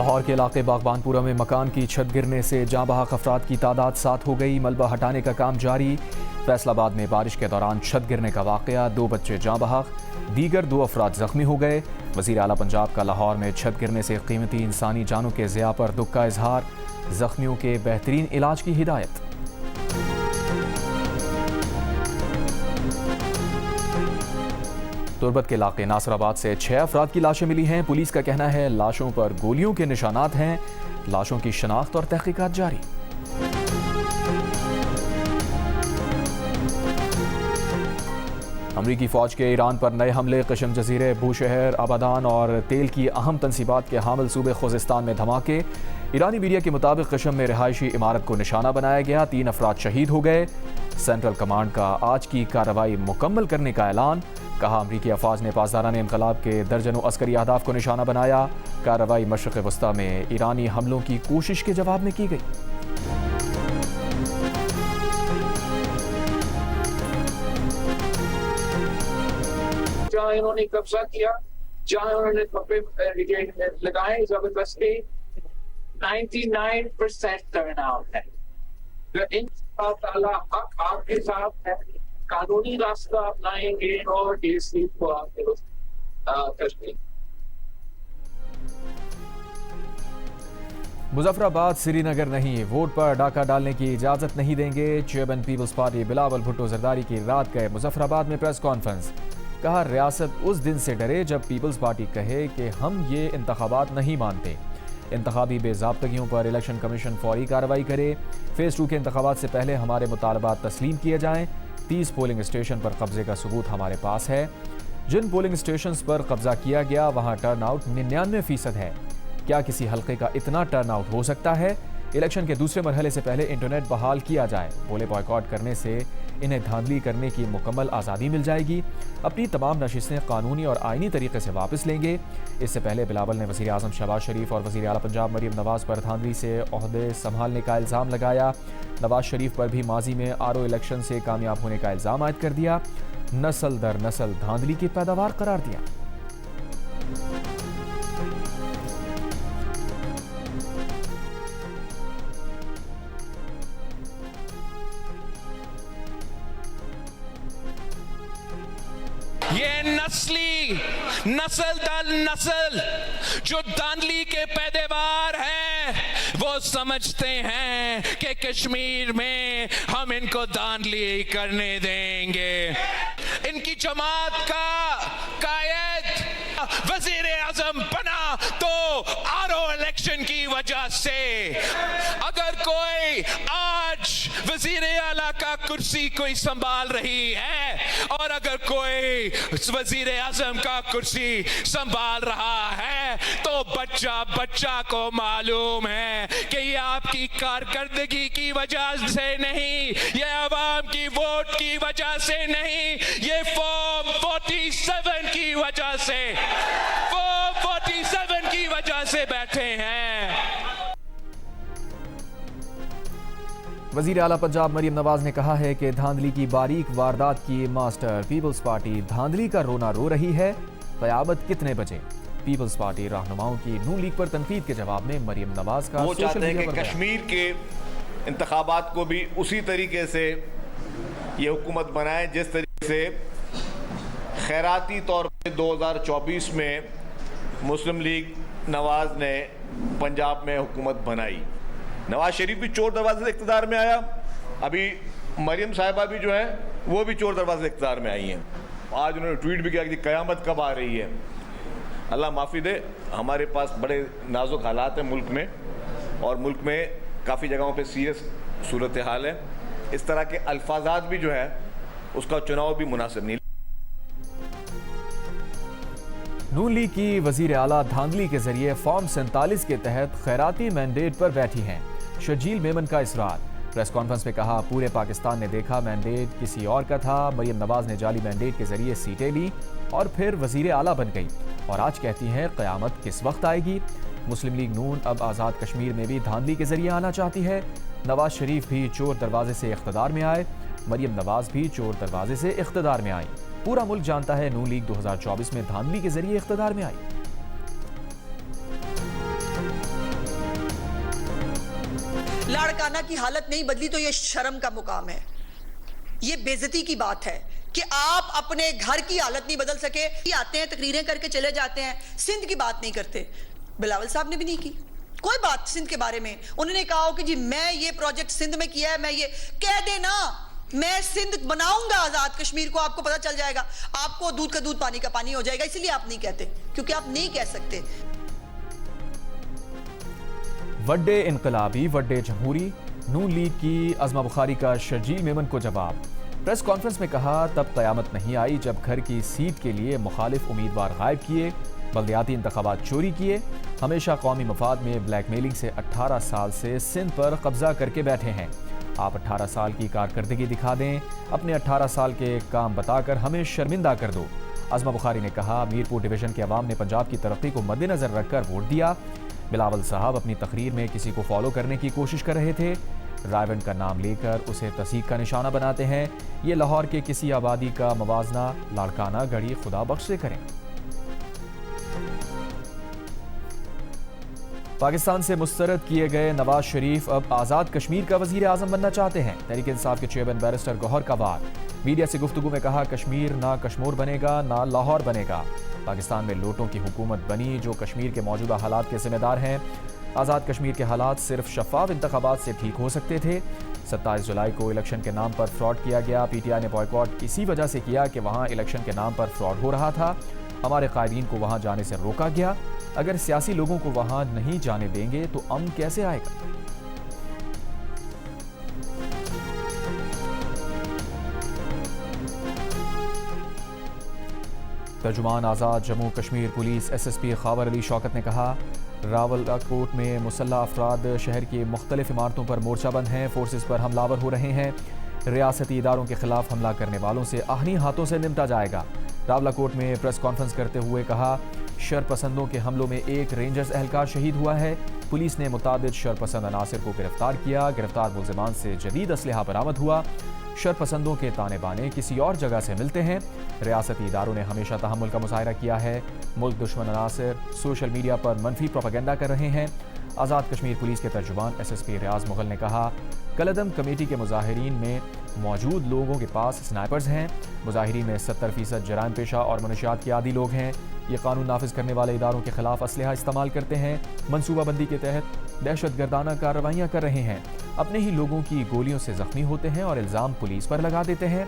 लाहौर के इलाके बागबानपुरा में मकान की छत गिरने से जाँ बहक अफराद की तादाद 7 हो गई। मलबा हटाने का काम जारी। फैसलाबाद में बारिश के दौरान छत गिरने का वाकया, 2 बच्चे जाँ बहक, दीगर 2 अफराद जख्मी हो गए। वज़ीर आला पंजाब का लाहौर में छत गिरने से कीमती इंसानी जानों के ज़िया पर दुख का इजहार, जख्मियों के बेहतरीन इलाज की हिदायत। तुर्बत के इलाके नासराबाद से 6 अफराद की लाशें मिली हैं। पुलिस का कहना है लाशों पर गोलियों के निशानात हैं। लाशों की शनाख्त और तहकीकात जारी। अमरीकी फ़ौज के ईरान पर नए हमले, कशम जजीरे, बूशहर, आबादान और तेल की अहम तनसीबात के हामिल सूबे खुजिस्तान में धमाके। ईरानी मीडिया के मुताबिक कशम में रिहायशी इमारत को निशाना बनाया गया, 3 अफराद शहीद हो गए। सेंट्रल कमांड का आज की कार्रवाई मुकम्मल करने का ऐलान। कहा अमरीकी अफवाज ने पासदारान इनकलाब के दर्जनों अस्करी अहदाफ को निशाना बनाया। कार्रवाई मशरिक़ वस्ता में ईरानी हमलों की कोशिश के जवाब में की गई। जहाँ इन्होंने कब्जा किया, जहाँ इन्होंने कब्जे लगाए जबरदस्ती, 99% टर्नआउट है। इंशाअल्लाह हक आपके साथ है, कानूनी रास्ता अपनाएंगे और इस सीट को आप करते। मुजफ्फराबाद श्रीनगर नहीं, वोट पर डाका डालने की इजाजत नहीं देंगे। Chairman Peoples Party Bilawal Bhutto Zardari की रात गए मुजफ्फराबाद में प्रेस कॉन्फ्रेंस। कहा रियासत उस दिन से डरे जब पीपल्स पार्टी कहे कि हम ये इंतखाबात नहीं मानते। इंतखाबी बेज़ाब्तगियों पर इलेक्शन कमीशन फौरी कार्रवाई करे। फेज़ 2 के इंतखाबात से पहले हमारे मुतालबात तस्लीम किए जाएं। 30 पोलिंग स्टेशन पर कब्जे का सबूत हमारे पास है। जिन पोलिंग स्टेशन पर कब्जा किया गया वहां टर्नआउट 99% है। क्या किसी हल्के का इतना टर्नआउट हो सकता है? इलेक्शन के दूसरे मरहले से पहले इंटरनेट बहाल किया जाए। बोले बॉयकॉट करने से इन्हें धांधली करने की मुकम्मल आज़ादी मिल जाएगी। अपनी तमाम नशिस्तें कानूनी और आइनी तरीके से वापस लेंगे। इससे पहले बिलावल ने वज़ीर आज़म शहबाज शरीफ और वज़ीर आला पंजाब मरीम नवाज़ पर धांधली से ओहदे संभालने का इल्ज़ाम लगाया। नवाज शरीफ पर भी माजी में आरओ इलेक्शन से कामयाब होने का इल्ज़ाम आयद कर दिया। नस्ल दर नस्ल धांधली की पैदावार करार दिया। ये नस्ल दर नस्ल जो धांधली के पैदेवार हैं, वो समझते हैं कि कश्मीर में हम इनको धांधली करने देंगे। इनकी जमात का कायद वजीर आजम बना तो आरओ इलेक्शन की वजह से। अगर कोई आज वजीर आला का कुर्सी कोई संभाल रही है और अगर कोई वजीर आजम का कुर्सी संभाल रहा है तो बच्चा को मालूम है कि ये आपकी कारकर्दगी की वजह से नहीं, ये आवाम की वोट की वजह से नहीं, ये फॉर्म 47 की वजह से, फॉर्म 47 की वजह से बैठे हैं। वज़ीर आला पंजाब मरीम नवाज ने कहा है कि धांधली की बारीक वारदात की मास्टर पीपल्स पार्टी धांधली का रोना रो रही है। क़यामत कितने बजे? पीपल्स पार्टी रहनुमाओं की नून लीग पर तनकीद के जवाब में मरीम नवाज का वो चाहते हैं कि कश्मीर के इंतखाबात को भी उसी तरीके से ये हुकूमत बनाए जिस तरीके से खैराती तौर पर 2024 में मुस्लिम लीग नवाज ने पंजाब में हुकूमत बनाई। नवाज शरीफ भी चोर दरवाजे से इक़्तिदार में आया, अभी मरियम साहिबा भी जो है वो भी चोर दरवाजे से इक़्तिदार में आई हैं। आज उन्होंने ट्वीट भी किया कि क़यामत कब आ रही है। अल्लाह माफ़ी दे, हमारे पास बड़े नाजुक हालात हैं मुल्क में, और मुल्क में काफ़ी जगहों पे सीरियस सूरत हाल है। इस तरह के अल्फाजात भी जो है उसका चुनाव भी मुनासिब नहीं। नून लीग की वज़ीर आला धांधली के जरिए फॉर्म 47 के तहत खैराती मैंडेट पर बैठी हैं। शर्जील मेमन का इसरार। प्रेस कॉन्फ्रेंस में कहा पूरे पाकिस्तान ने देखा मैंडेट किसी और का था। मरीम नवाज ने जाली मैंडेट के जरिए सीटें ली और फिर वज़ीर आला बन गई और आज कहती हैं क़यामत किस वक्त आएगी। मुस्लिम लीग नून अब आज़ाद कश्मीर में भी धांधली के जरिए आना चाहती है। नवाज शरीफ भी चोर दरवाजे से इक़्तिदार में आए, मरीम नवाज भी चोर दरवाजे से इक़्तिदार में आई। पूरा मुल्क जानता है नून लीग 2024 में धांधली के जरिए इक़्तिदार में आई। लाड़काना की हालत नहीं बदली तो ये शर्म का मुकाम है। ये बेइज्जती की बात है कि आप अपने घर की हालत नहीं बदल सके, आते हैं तकरीरें करके चले जाते हैं, सिंध की बात नहीं करते। बिलावल साहब ने भी नहीं की कोई बात सिंध के बारे में। उन्होंने कहा हो कि जी मैं ये प्रोजेक्ट सिंध में किया है, मैं ये कह देना मैं सिंध बनाऊंगा आजाद कश्मीर को, आपको पता चल जाएगा, आपको दूध का दूध पानी का पानी हो जाएगा। इसलिए आप नहीं कहते, क्योंकि आप नहीं कह सकते। वड्डे इनकलाबी वड्डे जमहूरी नून लीग की अज़मा बुखारी का शर्जील मेमन को जवाब। प्रेस कॉन्फ्रेंस में कहा तब क़यामत नहीं आई जब घर की सीट के लिए मुखालिफ उम्मीदवार गायब किए, बल्दियाती इंतखाबात चोरी किए, हमेशा कौमी मफाद में ब्लैकमेलिंग से 18 साल से सिंध पर कब्जा करके बैठे हैं। आप 18 साल की कारकर्दगी दिखा दें, अपने 18 साल के काम बताकर हमें शर्मिंदा कर दो। अज़मा बुखारी ने कहा मीरपुर डिवीजन के अवाम ने पंजाब की तरक्की को मद्देनजर रखकर वोट दिया। बिलावल साहब अपनी तकरीर में किसी को फॉलो करने की कोशिश कर रहे थे, रायवंड का नाम लेकर उसे तसीक का निशाना बनाते हैं। ये लाहौर के किसी आबादी का मवाजना लाड़काना गढ़ी खुदा बख्श से करें। पाकिस्तान से मुस्तरद किए गए नवाज शरीफ अब आज़ाद कश्मीर का वजीर आज़म बनना चाहते हैं। तहरीक इंसाफ के चेयरमैन बैरिस्टर गौहर का वार। मीडिया से गुफ्तगू में कहा कश्मीर ना कश्मीर बनेगा ना लाहौर बनेगा। पाकिस्तान में लोटों की हुकूमत बनी जो कश्मीर के मौजूदा हालात के जिम्मेदार हैं। आज़ाद कश्मीर के हालात सिर्फ शफाफ इंतखाबात से ठीक हो सकते थे। 27 जुलाई को इलेक्शन के नाम पर फ्रॉड किया गया। PTI ने बॉयकॉट इसी वजह से किया कि वहाँ इलेक्शन के नाम पर फ्रॉड हो रहा था। हमारे कायदीन को वहाँ जाने से रोका गया। अगर सियासी लोगों को वहाँ नहीं जाने देंगे तो अमन कैसे आएगा। तर्जुमान आज़ाद जम्मू कश्मीर पुलिस SSP खावर अली शौकत ने कहा रावलकोट में मुसल्लह अफराद शहर की मुख्तलिफ इमारतों पर मोर्चाबंद हैं, फोर्सेस पर हमलावर हो रहे हैं। रियासती इदारों के खिलाफ हमला करने वालों से आहनी हाथों से निपटा जाएगा। रावलकोट में प्रेस कॉन्फ्रेंस करते हुए कहा शरपसंदों के हमलों में एक रेंजर्स एहलकार शहीद हुआ है। पुलिस ने मुताबिद शरपसंद अनासिर को गिरफ्तार किया। गिरफ्तार मुल्जिमान से जदीद असलहा बरामद हुआ। शरपसंदों के ताने बाने किसी और जगह से मिलते हैं। रियासती इदारों ने हमेशा तहम्मुल का मुजाहिरा किया है। मुल्क दुश्मन अनासिर सोशल मीडिया पर मनफी प्रोपेगेंडा कर रहे हैं। आज़ाद कश्मीर पुलिस के तर्जुमान SSP रियाज मुगल ने कहा कलदम कमेटी के मुजाहिरीन में मौजूद लोगों के पास स्नाइपर्स हैं। मुजाहिरीन में 70% जराइम पेशा और मनशियात के आदी लोग हैं। ये कानून नाफिज करने वाले इदारों के खिलाफ असलहा इस्तेमाल करते हैं। मनसूबाबंदी के तहत दहशतगर्दाना कार्रवाइयाँ कर रहे हैं। अपने ही लोगों की गोलियों से जख्मी होते हैं और इल्ज़ाम पुलिस पर लगा देते हैं।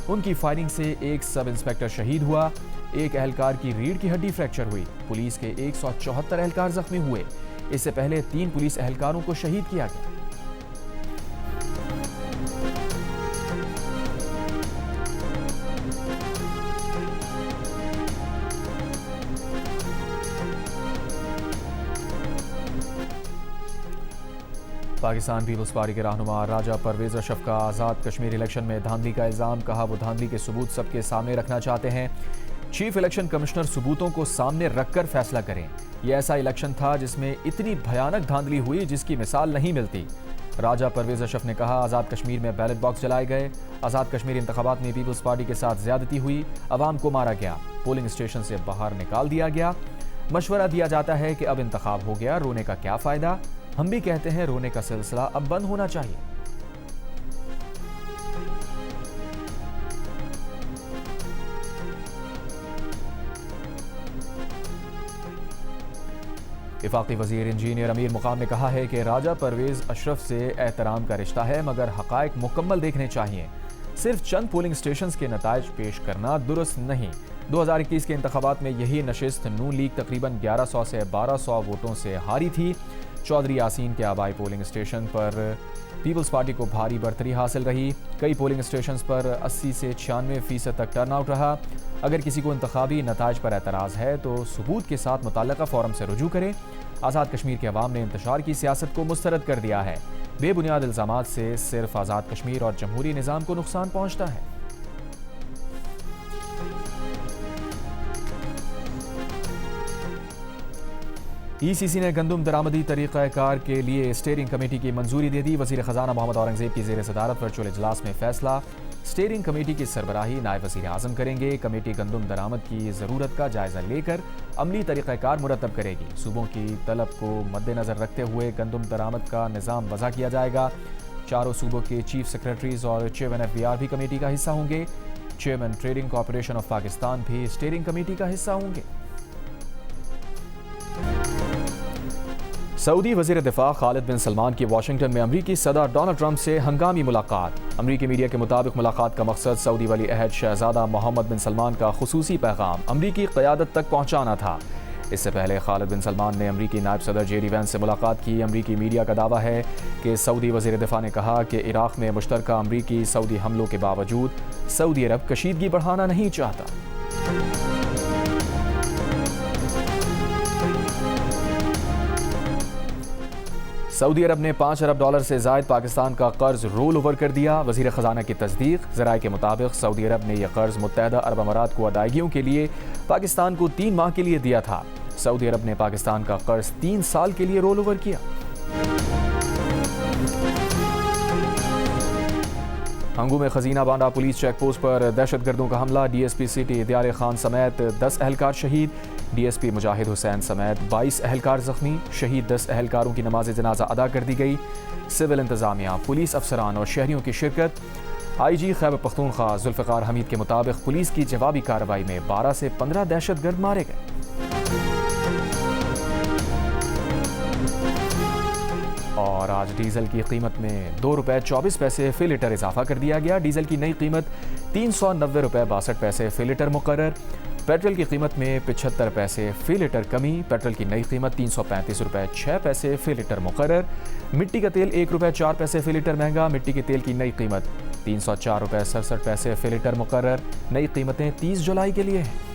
उनकी फायरिंग से एक सब इंस्पेक्टर शहीद हुआ। एक एहलकार की रीढ़ की हड्डी फ्रैक्चर हुई। पुलिस के 174 एहलकार जख्मी हुए। इससे पहले 3 पुलिस एहलकारों को शहीद किया गया। पाकिस्तान पीपल्स पार्टी के रहनुमा राजा परवेज अशरफ का आज़ाद कश्मीर इलेक्शन में धांधली का इल्ज़ाम। कहा वो धांधली के सबूत सबके सामने रखना चाहते हैं। चीफ इलेक्शन कमिश्नर सबूतों को सामने रखकर फैसला करें। यह ऐसा इलेक्शन था जिसमें इतनी भयानक धांधली हुई जिसकी मिसाल नहीं मिलती। राजा परवेज अशरफ ने कहा आज़ाद कश्मीर में बैलेट बॉक्स जलाए गए। आज़ाद कश्मीर इंतखाबात में पीपल्स पार्टी के साथ ज्यादती हुई। अवाम को मारा गया। पोलिंग स्टेशन से बाहर निकाल दिया गया। मशवरा दिया जाता है कि अब इंतखाब हो गया, रोने का क्या फ़ायदा। हम भी कहते हैं रोने का सिलसिला अब बंद होना चाहिए। वफाकी वजीर इंजीनियर अमीर मुकाम ने कहा है कि राजा परवेज अशरफ से एहतराम का रिश्ता है, मगर हकायक मुकम्मल देखने चाहिए। सिर्फ चंद पोलिंग स्टेशन के नताइज पेश करना दुरुस्त नहीं। 2021 के इंतखाबात में यही नशिस्त नून लीग तकरीबन 1100 से 1200 वोटों से हारी थी। चौधरी यासीन के आबाई पोलिंग स्टेशन पर पीपल्स पार्टी को भारी बरतरी हासिल रही। कई पोलिंग स्टेशन पर 80 से 96% तक टर्नआउट रहा। अगर किसी को इंतखाबी नताइज पर एतराज़ है तो सबूत के साथ मुतल्लका फोरम से रुजू करें। आज़ाद कश्मीर के अवाम ने इंतशार की सियासत को मुस्तरद कर दिया है। बेबुनियाद इल्ज़ामात से सिर्फ आज़ाद कश्मीर और जमहूरी निज़ाम को नुकसान पहुँचता है। ECC ने गंदुम दरामदी तरीक़ाकार के लिए स्टीयरिंग कमेटी की मंजूरी दे दी। वज़ीर ख़जाना मोहम्मद औरंगज़ेब की ज़ेर सदारत वर्चुअल इजलास में फैसला। स्टीयरिंग कमेटी की सरबराही नायब वज़ीर आज़म करेंगे। कमेटी गंदम दरामद की ज़रूरत का जायज़ा लेकर अमली तरीक़ाकार मुरतब करेगी। सूबों की तलब को मद्देनज़र रखते हुए गंदम दरामद का निज़ाम वज़ा किया जाएगा। चारों सूबों के चीफ सेक्रेटरीज और चेयरमैन FBR भी कमेटी का हिस्सा होंगे। Chairman trading corporation of Pakistan भी स्टीयरिंग कमेटी का हिस्सा होंगे। सऊदी वज़ीर दिफा खालिद बिन सलमान की वाशिंगटन में अमरीकी सदर डोनाल्ड ट्रंप से हंगामी मुलाकात। अमरीकी मीडिया के मुताबिक मुलाकात का मकसद सऊदी वली अहद शहजादा मोहम्मद बिन सलमान का खुसूसी पैगाम अमरीकी क़यादत तक पहुँचाना था। इससे पहले खालिद बिन सलमान ने अमरीकी नायब सदर JD वैंस से मुलाकात की। अमरीकी मीडिया का दावा है कि सऊदी वज़ीर दिफा ने कहा कि इराक़ में मुश्तरका अमरीकी सऊदी हमलों के बावजूद सऊदी अरब कशीदगी बढ़ाना नहीं चाहता। सऊदी अरब ने $5 अरब से ज़ायद पाकिस्तान का कर्ज रोल ओवर कर दिया। वज़ीर ख़जाना की तस्दीक। ज़राए के मुताबिक सऊदी अरब ने यह कर्ज मुत्तहदा अरब अमारात को अदायगियों के लिए पाकिस्तान को 3 माह के लिए दिया था। सऊदी अरब ने पाकिस्तान का कर्ज 3 साल के लिए रोल ओवर किया। हंगू में खजीना बांडा पुलिस चेक पोस्ट पर दहशतगर्दों का हमला। DSP सिटी दियार खान समेत 10 अहलकार शहीद। DSP मुजाहिद हुसैन समेत 22 अहलकार जख्मी। शहीद 10 अहलकारों की नमाज जनाजा अदा कर दी गई। सिविल इंतजामिया, पुलिस अफसरान और शहरियों की शिरकत। IG खैबर पख्तूनख्वा जुल्फ़िकार हमीद के मुताबिक पुलिस की जवाबी कार्रवाई में 12 से 15 दहशतगर्द मारे गए। और आज डीजल की कीमत में ₹2.24 फी लीटर इजाफा कर दिया गया। डीजल की नई कीमत ₹390.62 फी लीटर मुकर्रर। पेट्रोल की कीमत में 75 पैसे फी लीटर कमी। पेट्रोल की नई कीमत ₹335.06 फी लीटर मुकर्रर। मिट्टी का तेल ₹1.04 फी लीटर महंगा। मिट्टी के तेल की नई कीमत ₹304.67 फी लीटर मुकर्रर। नई कीमतें 30 जुलाई के लिए हैं।